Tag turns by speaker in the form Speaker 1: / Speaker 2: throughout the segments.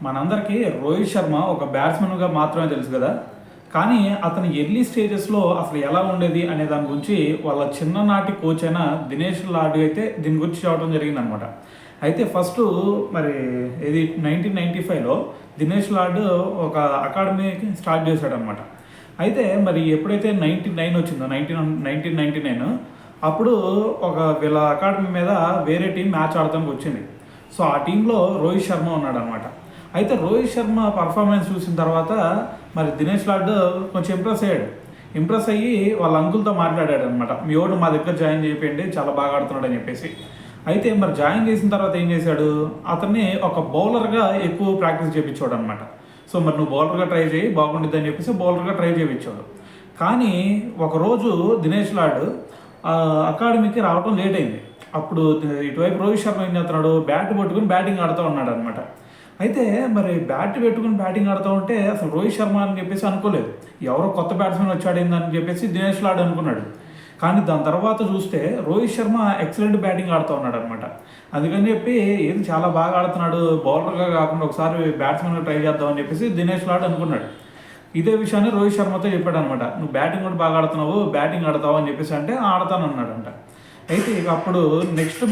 Speaker 1: మనందరికీ రోహిత్ శర్మ ఒక బ్యాట్స్మెన్గా మాత్రమే తెలుసు కదా. కానీ అతని ఎర్లీ స్టేజెస్లో అసలు ఎలా ఉండేది అనే దాని గురించి వాళ్ళ చిన్ననాటి కోచ్ అయిన దినేష్ లాడ్ అయితే దీని గురించి చెప్పడం జరిగిందనమాట. అయితే ఫస్ట్ మరి ఇది 1995లో దినేష్ లాడ్ ఒక అకాడమీ స్టార్ట్ చేశాడనమాట. అయితే మరి ఎప్పుడైతే 99 వచ్చిందో 1999 అప్పుడు ఒక వీళ్ళ అకాడమీ మీద వేరే టీం మ్యాచ్ ఆడటానికి వచ్చింది. సో ఆ టీంలో రోహిత్ శర్మ ఉన్నాడు అనమాట. అయితే రోహిత్ శర్మ పర్ఫార్మెన్స్ చూసిన తర్వాత మరి దినేష్ లాడ్ కొంచెం ఇంప్రెస్ అయ్యి వాళ్ళ అంకుల్తో మాట్లాడాడు అనమాట. మీ ఓడు మా దగ్గర జాయిన్ చేయండి, చాలా బాగా ఆడుతున్నాడు అని చెప్పేసి. అయితే మరి జాయిన్ చేసిన తర్వాత ఏం చేశాడు, అతన్ని ఒక బౌలర్గా ఎక్కువ ప్రాక్టీస్ చేయించాడు అనమాట. సో మరి నువ్వు బౌలర్గా ట్రై చేయి బాగుంటుంది అని చెప్పేసి బౌలర్గా ట్రై చేయించాడు. కానీ ఒకరోజు దినేష్ లాడ్ అకాడమీకి రావడం లేట్ అయింది. అప్పుడు ఇటువైపు రోహిత్ శర్మ ఏం చేస్తున్నాడు, బ్యాట్ పట్టుకుని బ్యాటింగ్ ఆడుతూ ఉన్నాడు అనమాట. అయితే మరి బ్యాట్ పెట్టుకుని బ్యాటింగ్ ఆడుతూ ఉంటే అసలు రోహిత్ శర్మ అని చెప్పేసి అనుకోలేదు. ఎవరో కొత్త బ్యాట్స్మెన్ వచ్చాడేందని చెప్పేసి దినేష్ లాడ్ అనుకున్నాడు. కానీ దాని తర్వాత చూస్తే రోహిత్ శర్మ ఎక్సలెంట్ బ్యాటింగ్ ఆడుతూ ఉన్నాడు అనమాట. అందుకని చెప్పి ఏది చాలా బాగా ఆడుతున్నాడు, బౌలర్గా కాకుండా ఒకసారి బ్యాట్స్మెన్గా ట్రై చేద్దామని చెప్పేసి దినేష్ లాడ్ అనుకున్నాడు. ఇదే విషయాన్ని రోహిత్ శర్మతో చెప్పాడు అనమాట. నువ్వు బ్యాటింగ్ కూడా బాగా ఆడుతున్నావు, బ్యాటింగ్ ఆడతావు అని చెప్పేసి అంటే ఆడతాను అన్నాడంట. అయితే ఇక అప్పుడు నెక్స్ట్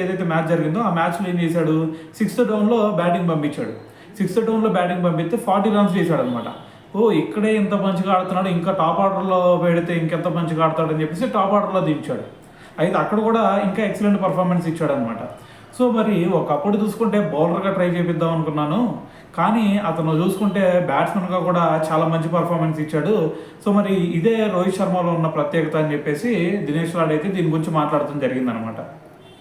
Speaker 1: ఏదైతే మ్యాచ్ జరిగిందో ఆ మ్యాచ్లో ఏం చేశాడు, 6th డౌన్లో బ్యాటింగ్ పంపించాడు. 6th డౌన్లో బ్యాటింగ్ పంపిస్తే 40 రన్స్ చేశాడు అనమాట. ఇక్కడే ఇంత మంచిగా ఆడుతున్నాడు, ఇంకా టాప్ ఆర్డర్లో పెడితే ఇంకెంత మంచిగా ఆడతాడని చెప్పేసి టాప్ ఆర్డర్లో దించాడు. అయితే అక్కడ కూడా ఇంకా ఎక్సలెంట్ పర్ఫార్మెన్స్ ఇచ్చాడు అనమాట. సో మరి ఒకప్పుడు చూసుకుంటే బౌలర్గా ట్రై చేపిద్దాం అనుకున్నాను, కానీ అతను చూసుకుంటే బ్యాట్స్మెన్గా కూడా చాలా మంచి పర్ఫార్మెన్స్ ఇచ్చాడు. సో మరి ఇదే రోహిత్ శర్మలో ఉన్న ప్రత్యేకత అని చెప్పేసి దినేష్ లాడ్ అయితే దీని గురించి మాట్లాడటం జరిగిందనమాట.